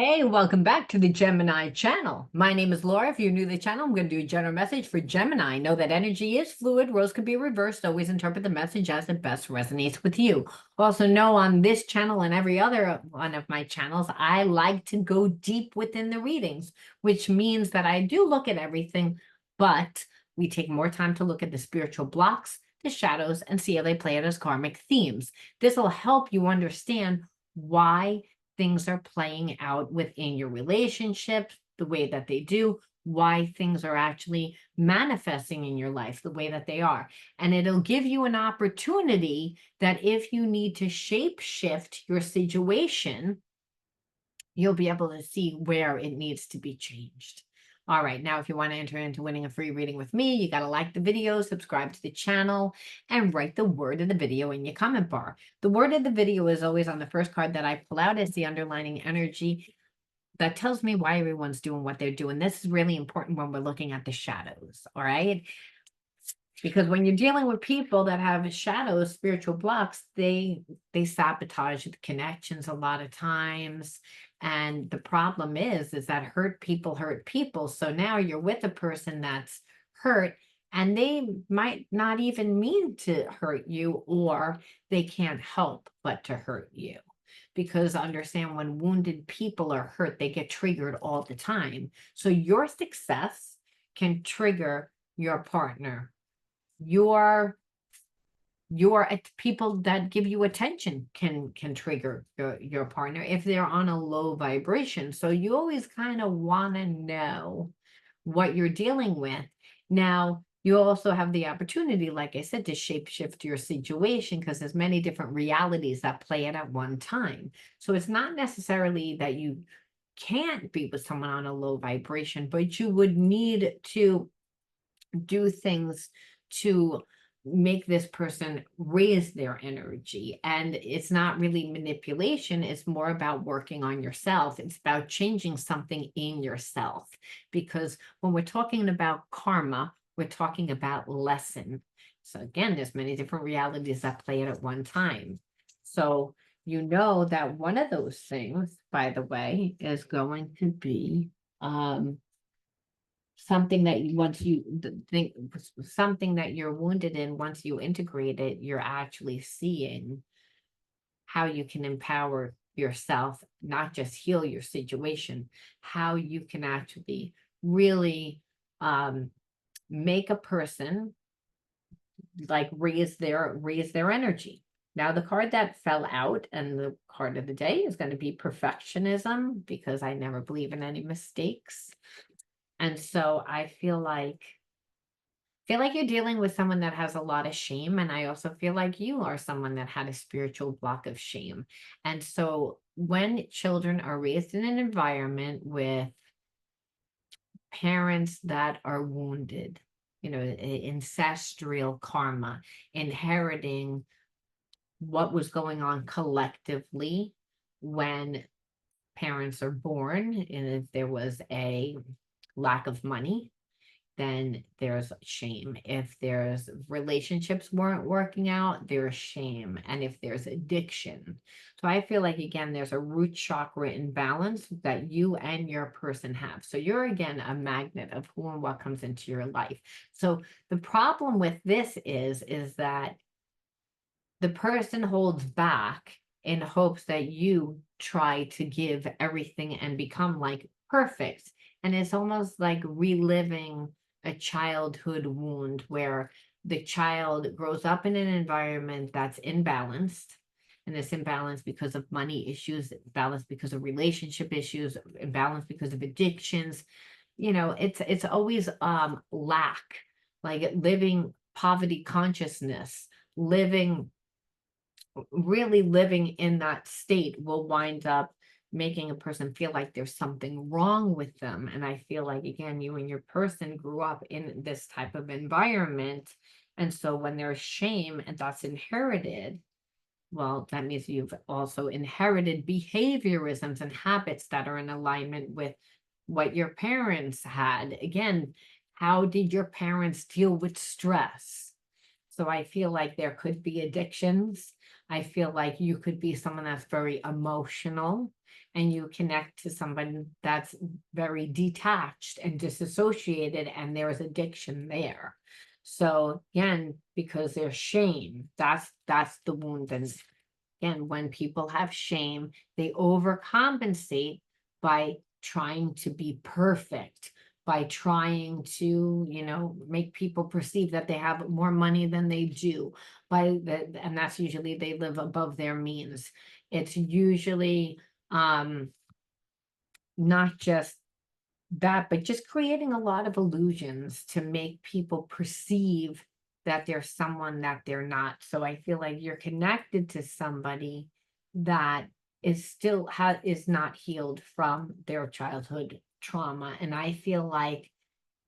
Hey, welcome back to the Gemini channel. My name is Laura. If you're new to the channel, I'm going to do a general message for Gemini. Know that energy is fluid, roles can be reversed. Always interpret the message as it best resonates with you. Also know on this channel and every other one of my channels, I like to go deep within the readings, which means that I do look at everything, but we take more time to look at the spiritual blocks, the shadows, and see how they play out as karmic themes. This will help you understand why things are playing out within your relationships, the way that they do, why things are actually manifesting in your life the way that they are. And it'll give you an opportunity that if you need to shape shift your situation, you'll be able to see where it needs to be changed. All right, now if you want to enter into winning a free reading with me, you got to like the video, subscribe to the channel, and write the word of the video in your comment bar. The word of the video is always on the first card that I pull out as the underlining energy that tells me why everyone's doing what they're doing. This is really important when we're looking at the shadows, all right? Because when you're dealing with people that have shadows, spiritual blocks, they sabotage the connections a lot of times. And the problem is that hurt people hurt people. So now you're with a person that's hurt and they might not even mean to hurt you, or they can't help but to hurt you. Because understand, when wounded people are hurt, they get triggered all the time. So your success can trigger your partner, your people that give you attention can trigger your partner if they're on a low vibration. So you always kind of want to know what you're dealing with. Now you also have the opportunity, like I said, to shape shift your situation, because there's many different realities that play it at one time. So it's not necessarily that you can't be with someone on a low vibration, but you would need to do things to make this person raise their energy. And it's not really manipulation, it's more about working on yourself. It's about changing something in yourself. Because when we're talking about karma, we're talking about lesson. So again, there's many different realities that play it at one time. So you know that one of those things, by the way, is going to be something that you, once you think something that you're wounded in, once you integrate it, you're actually seeing how you can empower yourself, not just heal your situation, how you can actually really make a person like raise their energy. Now, the card that fell out and the card of the day is going to be perfectionism, because I never believe in any mistakes. And so I feel like you're dealing with someone that has a lot of shame. And I also feel like you are someone that had a spiritual block of shame. And so when children are raised in an environment with parents that are wounded, ancestral karma, inheriting what was going on collectively when parents are born, and if there was a lack of money, then there's shame. If there's relationships weren't working out, there's shame. And if there's addiction. So I feel like, again, there's a root chakra imbalance that you and your person have. So you're, again, a magnet of who and what comes into your life. So the problem with this is that the person holds back in hopes that you try to give everything and become like perfect. And it's almost like reliving a childhood wound where the child grows up in an environment that's imbalanced. And it's imbalanced because of money issues, imbalanced because of relationship issues, imbalanced because of addictions. It's always lack, like living poverty consciousness, really living in that state will wind up making a person feel like there's something wrong with them. And I feel like, again, you and your person grew up in this type of environment. And so when there's shame and that's inherited, well, that means you've also inherited behaviorisms and habits that are in alignment with what your parents had. Again, how did your parents deal with stress? So I feel like there could be addictions. I feel like you could be someone that's very emotional and you connect to someone that's very detached and disassociated, and there's addiction there. So again, because there's shame, that's the wound. And again, when people have shame, they overcompensate by trying to be perfect, by trying to, make people perceive that they have more money than they do. And that's usually they live above their means. It's usually not just that, but just creating a lot of illusions to make people perceive that they're someone that they're not. So I feel like you're connected to somebody that is not healed from their childhood trauma. And I feel like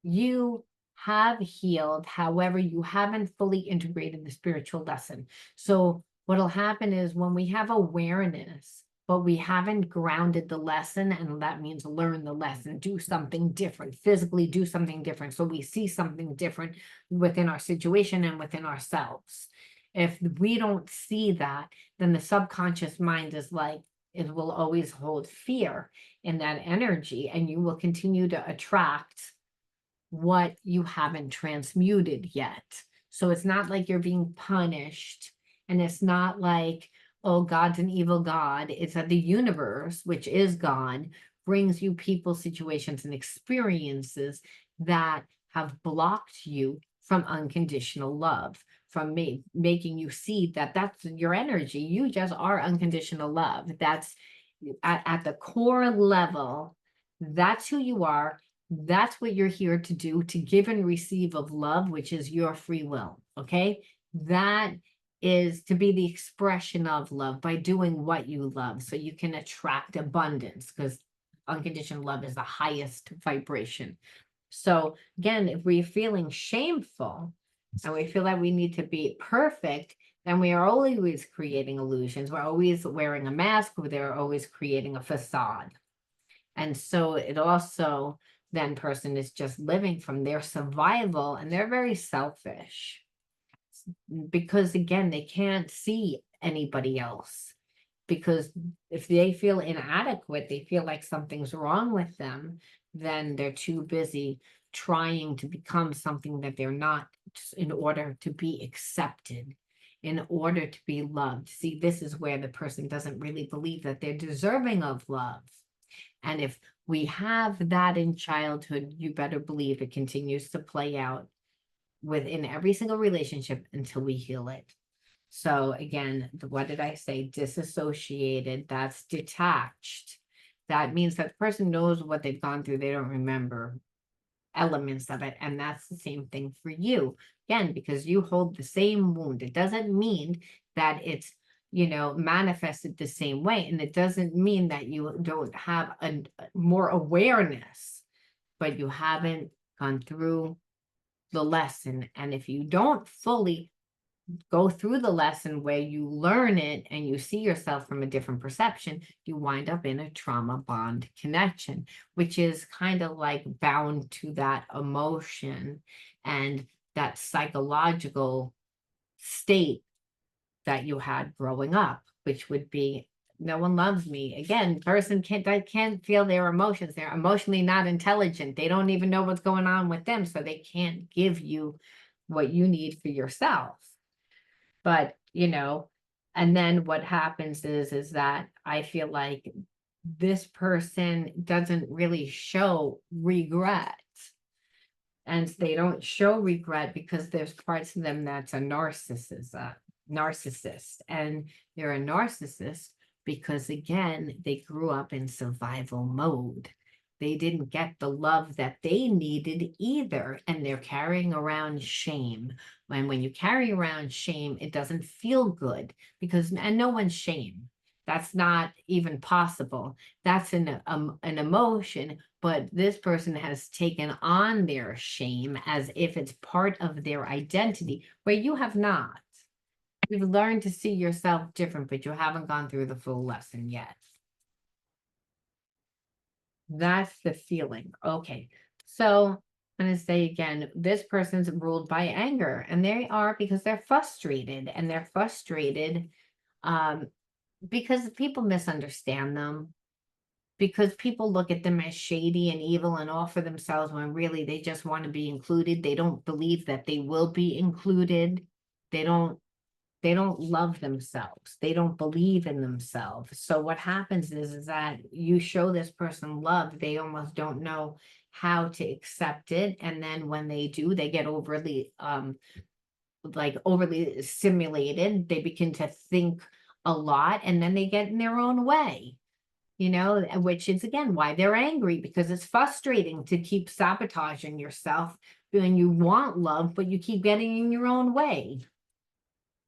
you have healed, however, you haven't fully integrated the spiritual lesson. So what'll happen is when we have awareness, but we haven't grounded the lesson, and that means learn the lesson, do something different, physically do something different. So we see something different within our situation and within ourselves. If we don't see that, then the subconscious mind is like, it will always hold fear in that energy, and you will continue to attract what you haven't transmuted yet. So it's not like you're being punished, and it's not like, oh, God's an evil God. It's that the universe, which is God, brings you people, situations, and experiences that have blocked you from unconditional love, from making you see that that's your energy. You just are unconditional love. That's at the core level. That's who you are. That's what you're here to do, to give and receive of love, which is your free will. Okay. That is to be the expression of love by doing what you love, so you can attract abundance, because unconditional love is the highest vibration. So again, if we're feeling shameful and we feel that we need to be perfect, then we are always creating illusions. We're always wearing a mask, they're always creating a facade. And so it also, then person is just living from their survival, and they're very selfish because again, they can't see anybody else, because if they feel inadequate, they feel like something's wrong with them, then they're too busy trying to become something that they're not, in order to be accepted, in order to be loved. See, this is where the person doesn't really believe that they're deserving of love. And if we have that in childhood, you better believe it continues to play out within every single relationship until we heal it. So again, what did I say? Disassociated, that's detached. That means that the person knows what they've gone through. They don't remember elements of it. And that's the same thing for you. Again, because you hold the same wound. It doesn't mean that it's, manifested the same way. And it doesn't mean that you don't have a more awareness, but you haven't gone through the lesson. And if you don't fully go through the lesson where you learn it and you see yourself from a different perception, you wind up in a trauma bond connection, which is kind of like bound to that emotion and that psychological state that you had growing up, which would be, no one loves me. Again, person can't feel their emotions. They're emotionally not intelligent. They don't even know what's going on with them, so they can't give you what you need for yourself. But, and then what happens is that I feel like this person doesn't really show regret. And they don't show regret because there's parts of them that's a narcissist. And they're a narcissist because again, they grew up in survival mode. They didn't get the love that they needed either. And they're carrying around shame. And when you carry around shame, it doesn't feel good and no one's shame. That's not even possible. That's an emotion, but this person has taken on their shame as if it's part of their identity, where you have not. You've learned to see yourself different, but you haven't gone through the full lesson yet. That's the feeling. Okay. So I'm going to say again, this person's ruled by anger, and they are because they're frustrated, and they're frustrated Um, because people misunderstand them, because people look at them as shady and evil and all for themselves when really they just want to be included. They don't believe that they will be included. They don't they don't love themselves. They don't believe in themselves. So what happens is that you show this person love, they almost don't know how to accept it. And then when they do, they get overly like overly stimulated. They begin to think a lot and then they get in their own way, which is again why they're angry, because it's frustrating to keep sabotaging yourself when you want love, but you keep getting in your own way.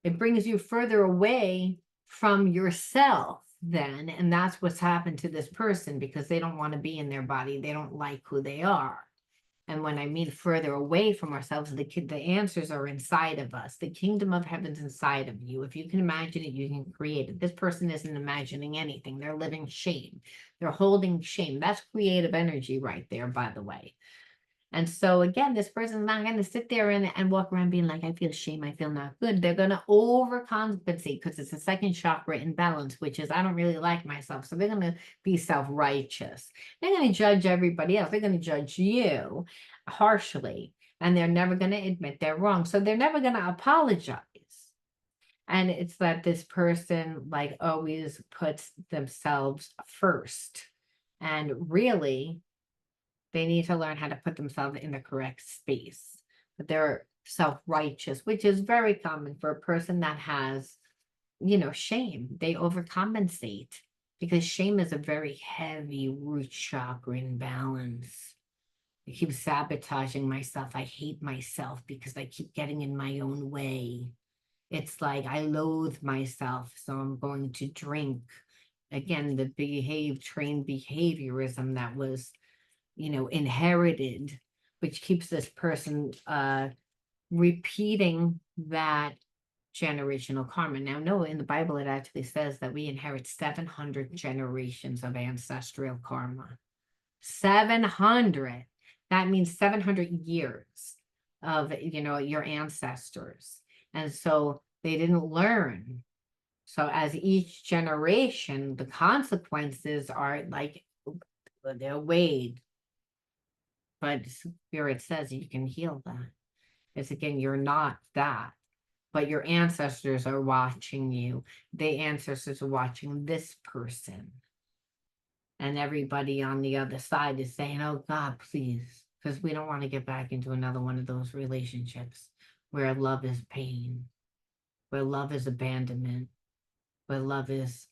It brings you further away from yourself then. And that's what's happened to this person, because they don't want to be in their body. They don't like who they are. And when I mean further away from ourselves, the answers are inside of us. The kingdom of heaven's inside of you. If you can imagine it, you can create it. This person isn't imagining anything. They're living shame. They're holding shame. That's creative energy right there, by the way. And so again, this person's not going to sit there and walk around being like, I feel shame, I feel not good. They're going to overcompensate because it's a second chakra imbalance, which is I don't really like myself. So they're going to be self-righteous. They're going to judge everybody else. They're going to judge you harshly. And they're never going to admit they're wrong. So they're never going to apologize. And it's that this person like always puts themselves first. And really, they need to learn how to put themselves in the correct space. But they're self-righteous, which is very common for a person that has, shame. They overcompensate because shame is a very heavy root chakra imbalance. I keep sabotaging myself. I hate myself because I keep getting in my own way. It's like I loathe myself, so I'm going to drink. Again, the trained behaviorism that was inherited, which keeps this person repeating that generational karma. Now, no, in the Bible, it actually says that we inherit 700 generations of ancestral karma. 700. That means 700 years of, your ancestors. And so they didn't learn. So as each generation, the consequences are like, they're weighed. But Spirit says you can heal that. It's again, you're not that, but your ancestors are watching you. The ancestors are watching this person. And everybody on the other side is saying, oh God, please, because we don't want to get back into another one of those relationships where love is pain, where love is abandonment, where love is,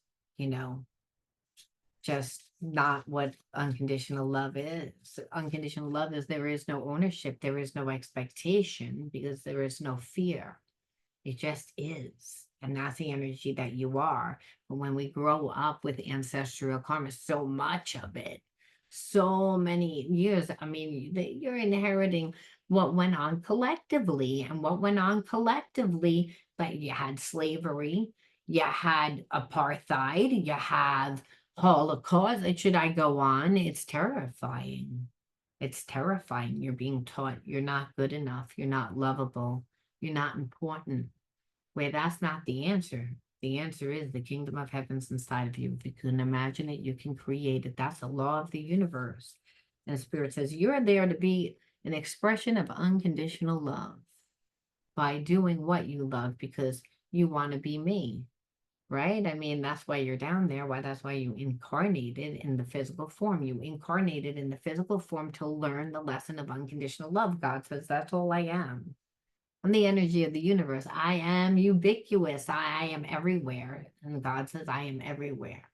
just not what unconditional love is. Unconditional love is there is no ownership, there is no expectation, because there is no fear. It just is. And that's the energy that you are. But when we grow up with ancestral karma, so much of it, so many years, I mean, you're inheriting what went on collectively. And what went on collectively, like you had slavery, you had apartheid, you have Holocaust. Should I go on? It's terrifying. It's terrifying. You're being taught you're not good enough, you're not lovable, you're not important. Where that's not the answer. The answer is the kingdom of heaven's inside of you. If you can imagine it, you can create it. That's a law of the universe. And Spirit says you're there to be an expression of unconditional love by doing what you love because you want to be me, right? I mean, that's why you're down there. That's why you incarnated in the physical form. You incarnated in the physical form to learn the lesson of unconditional love. God says, that's all I am. I'm the energy of the universe. I am ubiquitous. I am everywhere. And God says, I am everywhere.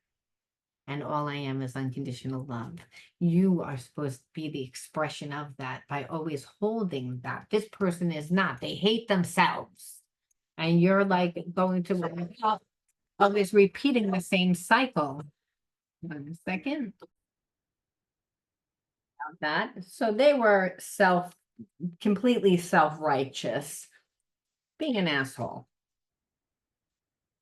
And all I am is unconditional love. You are supposed to be the expression of that by always holding that. This person is not. They hate themselves. And you're like going to always repeating the same cycle. 1 second. That. So they were completely self-righteous, being an asshole.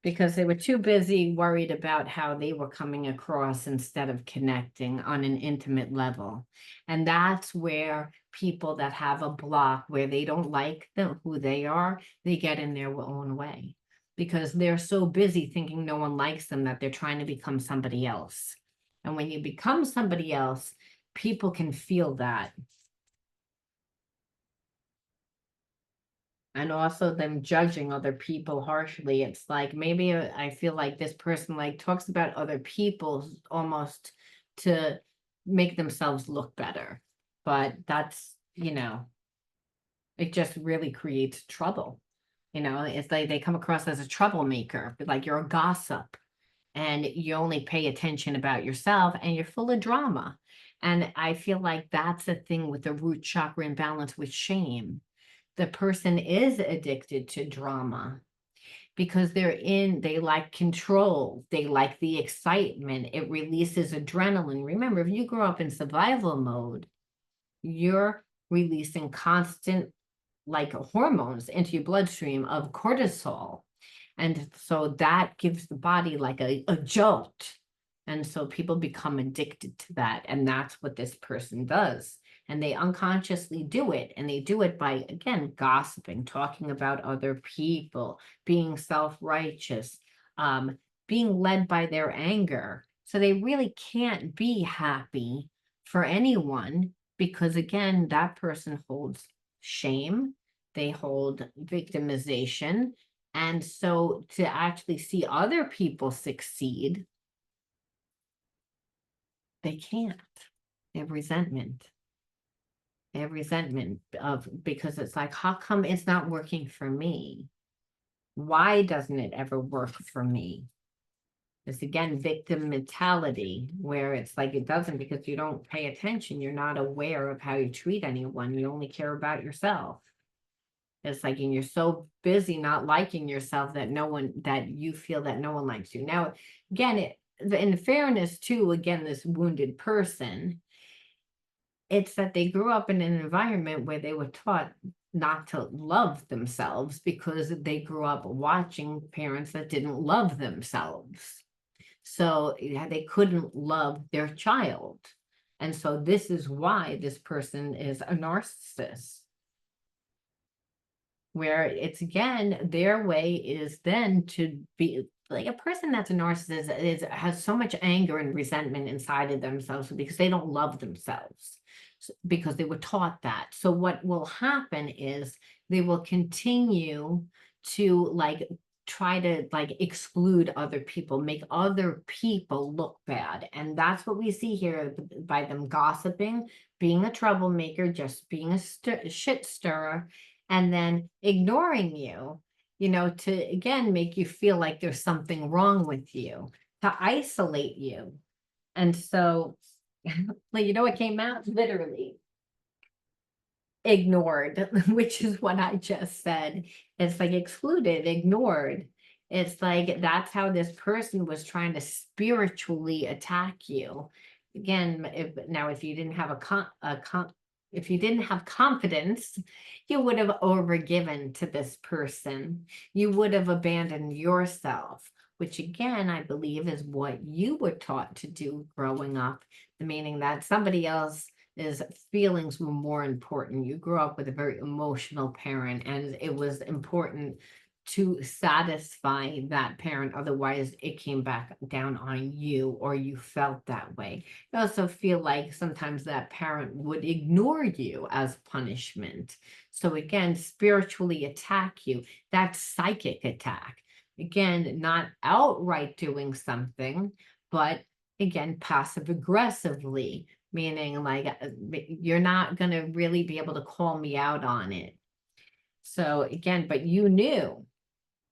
Because they were too busy worried about how they were coming across instead of connecting on an intimate level. And that's where people that have a block where they don't like who they are, they get in their own way. because they're so busy thinking no one likes them that they're trying to become somebody else. And when you become somebody else, people can feel that. And also them judging other people harshly. It's like maybe I feel like this person like talks about other people almost to make themselves look better. But that's, it just really creates trouble. It's like they come across as a troublemaker, but like you're a gossip and you only pay attention about yourself and you're full of drama. And I feel like that's the thing with the root chakra imbalance with shame. The person is addicted to drama because they like control, they like the excitement, it releases adrenaline. Remember, if you grow up in survival mode, you're releasing constant like hormones into your bloodstream of cortisol. And so that gives the body like a jolt. And so people become addicted to that. And that's what this person does. And they unconsciously do it. And they do it by, again, gossiping, talking about other people, being self-righteous, being led by their anger. So they really can't be happy for anyone because, again, that person holds shame, they hold victimization. And so to actually see other people succeed, they can't. They have resentment. They have resentment of because it's like, how come it's not working for me? Why doesn't it ever work for me? It's again victim mentality, where it's like it doesn't because you don't pay attention. You're not aware of how you treat anyone. You only care about yourself. It's like, and you're so busy not liking yourself that you feel that no one likes you. Now, again, in fairness to, again, this wounded person, it's that they grew up in an environment where they were taught not to love themselves because they grew up watching parents that didn't love themselves. So yeah, they couldn't love their child. And so this is why this person is a narcissist, where it's again their way is then to be like a person that's a narcissist has so much anger and resentment inside of themselves because they don't love themselves because they were taught that. So what will happen is they will continue to like try to like exclude other people, make other people look bad. And that's what we see here by them gossiping, being a troublemaker, just being a shit stirrer, and then ignoring you, to again make you feel like there's something wrong with you, to isolate you. And so, like, what came out? Literally ignored, which is what I just said. It's like excluded, ignored. It's like that's how this person was trying to spiritually attack you. Again, if you didn't have if you didn't have confidence, you would have overgiven to this person. You would have abandoned yourself, which again, I believe is what you were taught to do growing up, meaning that somebody else is feelings were more important. You grew up with a very emotional parent, and it was important to satisfy that parent. Otherwise, it came back down on you, or you felt that way. I also feel like sometimes that parent would ignore you as punishment. So again, spiritually attack you. That's psychic attack. Again, not outright doing something, but again, passive aggressively, meaning like you're not going to really be able to call me out on it. So again, but you knew.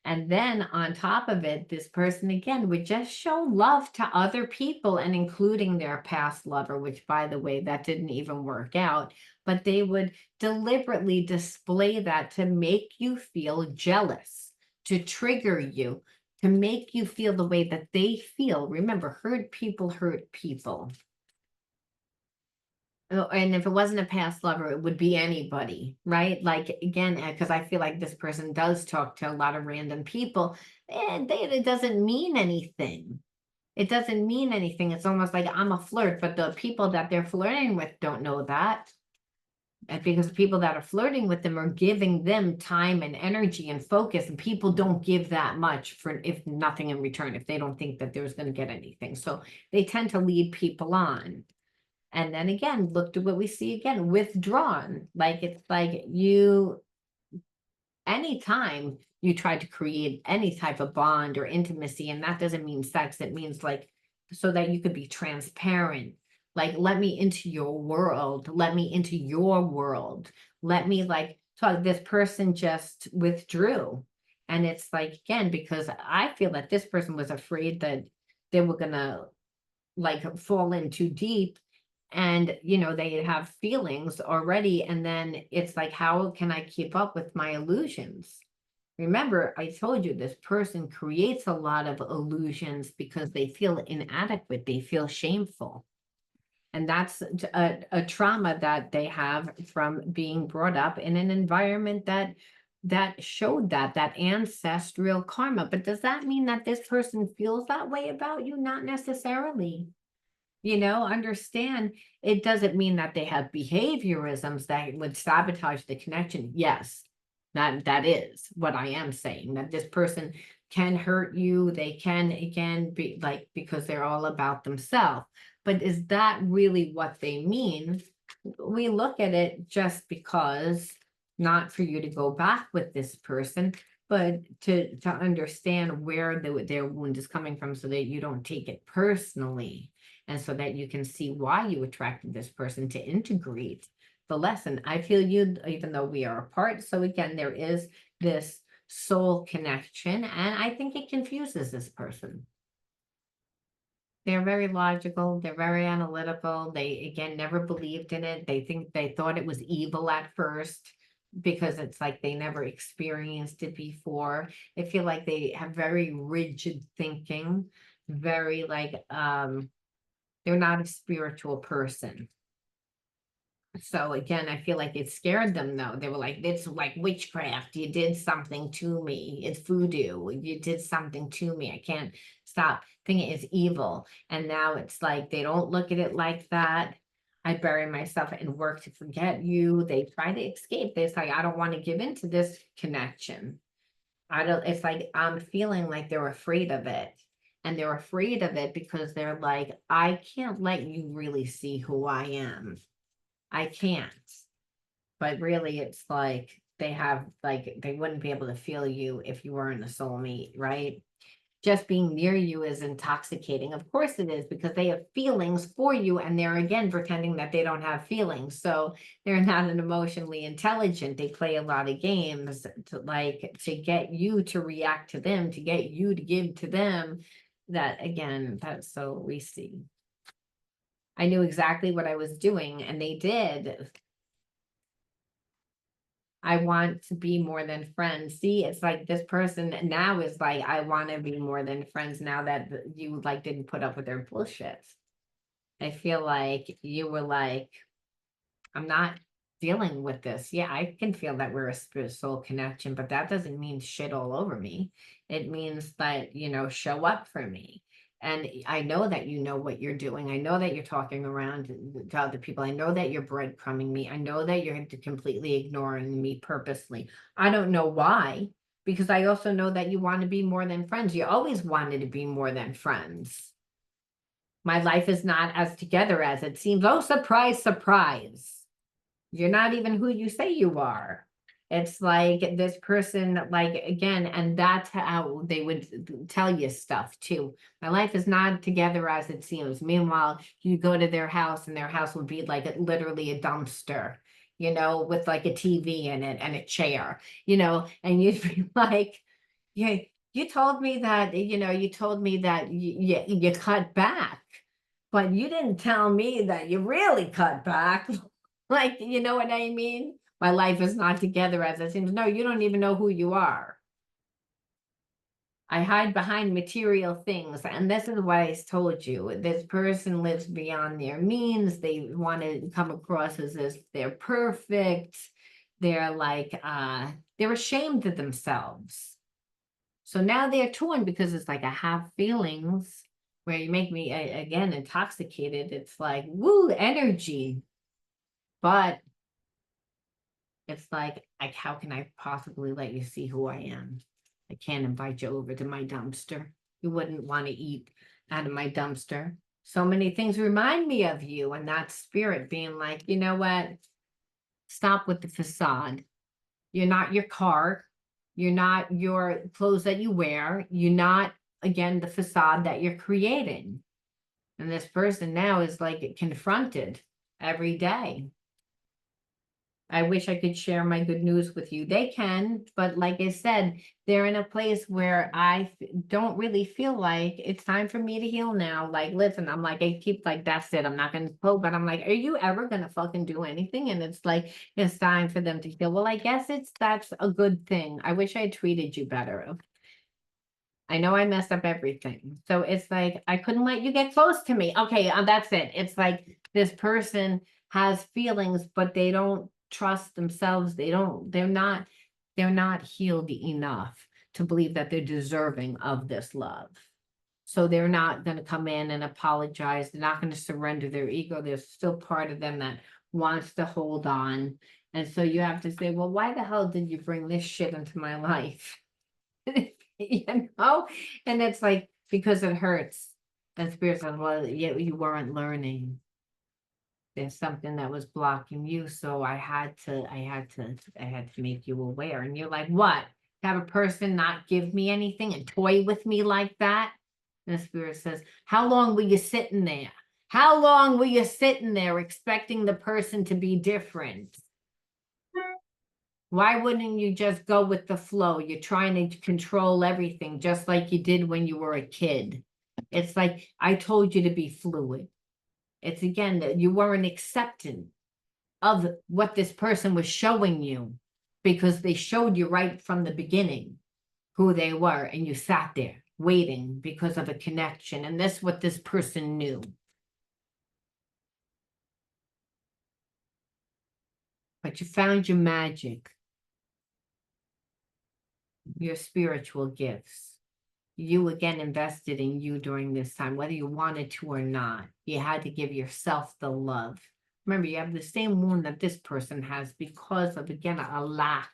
And then on top of it, this person again would just show love to other people and including their past lover, which by the way, that didn't even work out. But they would deliberately display that to make you feel jealous, to trigger you, to make you feel the way that they feel. Remember, hurt people hurt people. Oh, and if it wasn't a past lover, it would be anybody, right? Like again, because I feel like this person does talk to a lot of random people, and it doesn't mean anything. It doesn't mean anything. It's almost like I'm a flirt, but the people that they're flirting with don't know that. And because the people that are flirting with them are giving them time and energy and focus, and people don't give that much for if nothing in return, if they don't think that there's going to get anything. So they tend to lead people on. And then again, look to what we see again, withdrawn. Like it's like anytime you try to create any type of bond or intimacy, and that doesn't mean sex, it means like so that you could be transparent. Like, let me into your world, let me into your world, let me like talk. This person just withdrew. And it's like, again, because I feel that this person was afraid that they were gonna like fall in too deep, and they have feelings already, and then it's like, how can I keep up with my illusions? Remember, I told you this person creates a lot of illusions because they feel inadequate, they feel shameful, and that's a trauma that they have from being brought up in an environment that showed that ancestral karma. But does that mean that this person feels that way about you? Not necessarily. Understand, it doesn't mean that they have behaviorisms that would sabotage the connection. Yes, that is what I am saying, that this person can hurt you. They can, again, be like, because they're all about themselves. But is that really what they mean? We look at it just because, not for you to go back with this person, but to understand where their wound is coming from so that you don't take it personally, and so that you can see why you attracted this person to integrate the lesson. I feel you, even though we are apart. So again, there is this soul connection, and I think it confuses this person. They're very logical, they're very analytical. They again never believed in it. They thought it was evil at first because it's like they never experienced it before. I feel like they have very rigid thinking, very like they're not a spiritual person. So again, I feel like it scared them though. They were like, it's like witchcraft. You did something to me. It's voodoo. You did something to me. I can't stop thinking it's evil. And now it's like they don't look at it like that. I bury myself and work to forget you. They try to escape. It's like, I don't want to give into this connection. I don't, it's like I'm feeling like they're afraid of it. And they're afraid of it because they're like, I can't let you really see who I am. I can't. But really, it's like they wouldn't be able to feel you if you weren't a soulmate, right? Just being near you is intoxicating. Of course it is, because they have feelings for you, and they're again pretending that they don't have feelings. So they're not an emotionally intelligent. They play a lot of games to get you to react to them, to get you to give to them. That again, that's so we see. I knew exactly what I was doing, and they did. I want to be more than friends. See, it's like this person now is like, I want to be more than friends now that you like didn't put up with their bullshit. I feel like you were like, I'm not dealing with this. Yeah, I can feel that we're a spirit soul connection, but that doesn't mean shit all over me. It means that, show up for me. And I know that you know what you're doing. I know that you're talking around to other people. I know that you're breadcrumbing me. I know that you're completely ignoring me purposely. I don't know why, because I also know that you want to be more than friends. You always wanted to be more than friends. My life is not as together as it seems. Oh, surprise, surprise. You're not even who you say you are. It's like this person, like again, and that's how they would tell you stuff too. My life is not together as it seems. Meanwhile, you go to their house and their house would be like literally a dumpster, with like a TV in it and a chair, and you'd be like, yeah, you told me that, you cut back, but you didn't tell me that you really cut back. Like, you know what I mean? My life is not together as it seems. No, you don't even know who you are. I hide behind material things. And this is what I told you. This person lives beyond their means. They want to come across as if they're perfect. They're like, they're ashamed of themselves. So now they're torn because it's like I have feelings where you make me again intoxicated. It's like, woo, energy. But It's like, how can I possibly let you see who I am? I can't invite you over to my dumpster. You wouldn't want to eat out of my dumpster. So many things remind me of you, and that spirit being like, you know what? Stop with the facade. You're not your car. You're not your clothes that you wear. You're not, again, the facade that you're creating. And this person now is like confronted every day. I wish I could share my good news with you. They can, but like I said, they're in a place where don't really feel like it's time for me to heal now. Like, listen, I'm like, I keep like, that's it. I'm not going to pull, but I'm like, are you ever going to fucking do anything? And it's like, it's time for them to heal. Well, I guess that's a good thing. I wish I had treated you better. I know I messed up everything. So it's like, I couldn't let you get close to me. Okay, that's it. It's like this person has feelings, but they don't trust themselves. They're not healed enough to believe that they're deserving of this love. So they're not going to come in and apologize. They're not going to surrender their ego. There's still part of them that wants to hold on. And so you have to say, well, why the hell did you bring this shit into my life? You know, and it's like, because it hurts. And spirit says, well, yet you weren't learning. There's something that was blocking you, so I had to make you aware. And you're like, what? Have a person not give me anything and toy with me like that? And the spirit says, how long were you sitting there? How long were you sitting there expecting the person to be different? Why wouldn't you just go with the flow? You're trying to control everything just like you did when you were a kid. It's like, I told you to be fluid. It's again that you weren't accepting of what this person was showing you because they showed you right from the beginning who they were, and you sat there waiting because of a connection. And that's what this person knew. But you found your magic, your spiritual gifts. You again invested in you during this time, whether you wanted to or not. You had to give yourself the love. Remember, you have the same wound that this person has because of, again, a lack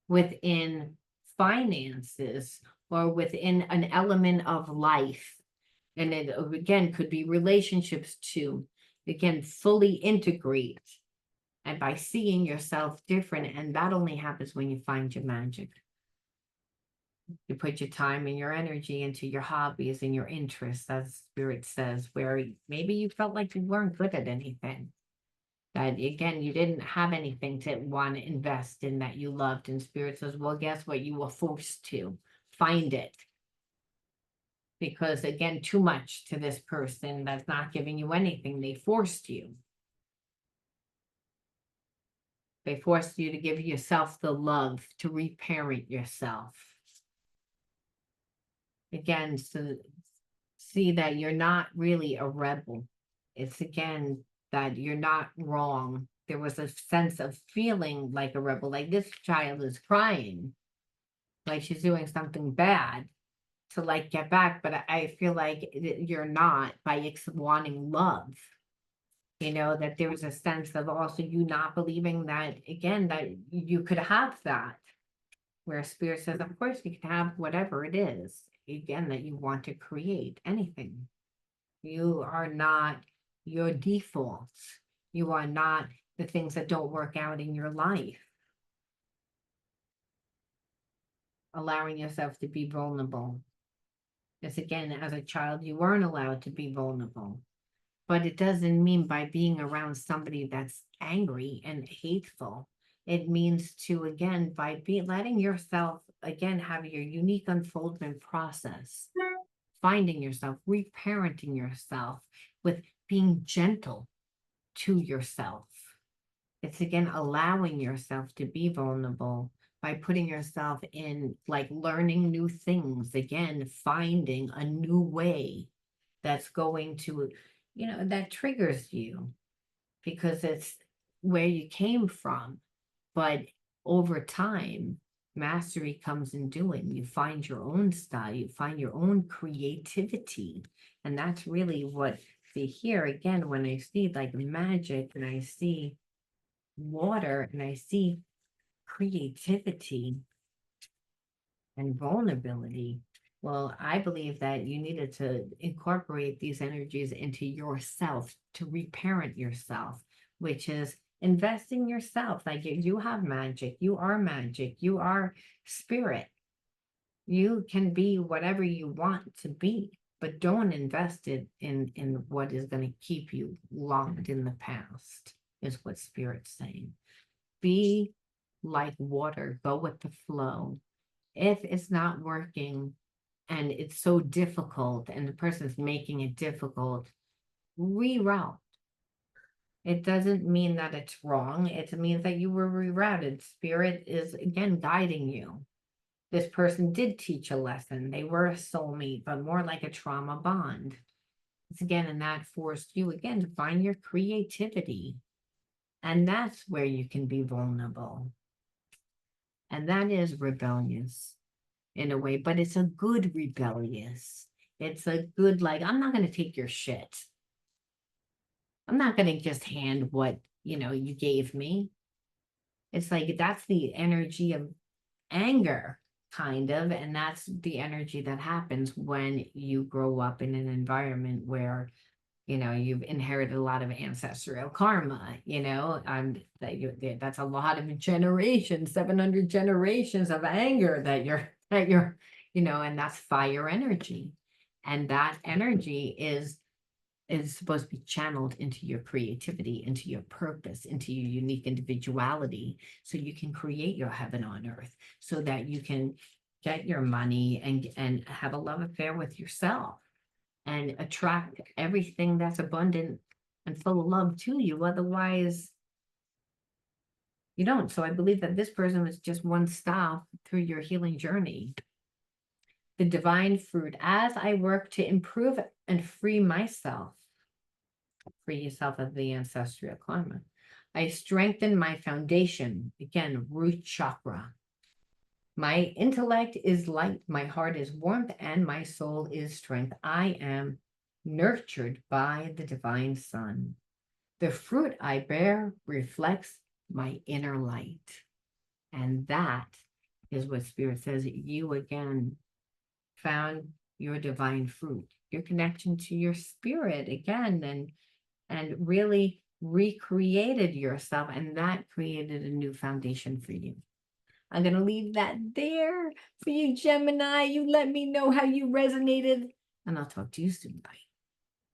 within finances or within an element of life. And it, again, could be relationships too. Again, fully integrate. And by seeing yourself different, and that only happens when you find your magic. You put your time and your energy into your hobbies and your interests, as Spirit says, where maybe you felt like you weren't good at anything. That again, you didn't have anything to want to invest in that you loved. And Spirit says, well, guess what? You were forced to find it. Because again, too much to this person that's not giving you anything. They forced you. They forced you to give yourself the love to reparent yourself. Again, so see that you're not really a rebel. It's again that you're not wrong. There was a sense of feeling like a rebel, like this child is crying, like she's doing something bad to like get back. But I feel like you're not by wanting love. You know, that there was a sense of also you not believing that, again, that you could have that. Where spirit says, of course, you can have whatever it is, again, that you want to create, anything. You are not your defaults. You are not the things that don't work out in your life. Allowing yourself to be vulnerable. Because again, as a child, you weren't allowed to be vulnerable. But it doesn't mean by being around somebody that's angry and hateful. It means to, again, by letting yourself, again, have your unique unfoldment process, finding yourself, reparenting yourself with being gentle to yourself. It's again, allowing yourself to be vulnerable by putting yourself in, like learning new things, again, finding a new way that's going to, that triggers you because it's where you came from. But over time, mastery comes in doing. You find your own style, you find your own creativity. And that's really what, see here again, when I see like magic and I see water and I see creativity and vulnerability. Well, I believe that you needed to incorporate these energies into yourself to reparent yourself, which is invest in yourself. Like you have magic, you are spirit. You can be whatever you want to be, but don't invest it in what is going to keep you locked in the past, is what spirit's saying. Be like water, go with the flow. If it's not working and it's so difficult and the person's making it difficult, reroute. It doesn't mean that it's wrong. It means that you were rerouted. Spirit is again guiding you. This person did teach a lesson. They were a soulmate, but more like a trauma bond. It's again, and that forced you again to find your creativity. And that's where you can be vulnerable. And that is rebellious in a way, but it's a good rebellious. It's a good, like, I'm not going to take your shit. I'm not going to just hand what, you gave me. It's like, that's the energy of anger, kind of. And that's the energy that happens when you grow up in an environment where, you've inherited a lot of ancestral karma, that's a lot of generations, 700 generations of anger that you're, and that's fire energy. And that energy is supposed to be channeled into your creativity, into your purpose, into your unique individuality, so you can create your heaven on earth, so that you can get your money and have a love affair with yourself and attract everything that's abundant and full of love to you. Otherwise, you don't. So I believe that this person was just one stop through your healing journey. The divine fruit, as I work to improve and free myself, free yourself of the ancestral karma. I strengthen my foundation, again, root chakra. My intellect is light, my heart is warmth, and my soul is strength. I am nurtured by the divine sun. The fruit I bear reflects my inner light. And that is what Spirit says. You again found your divine fruit, your connection to your spirit again, and really recreated yourself, and that created a new foundation for you. I'm going to leave that there for you, Gemini. You let me know how you resonated, and I'll talk to you soon. Bye.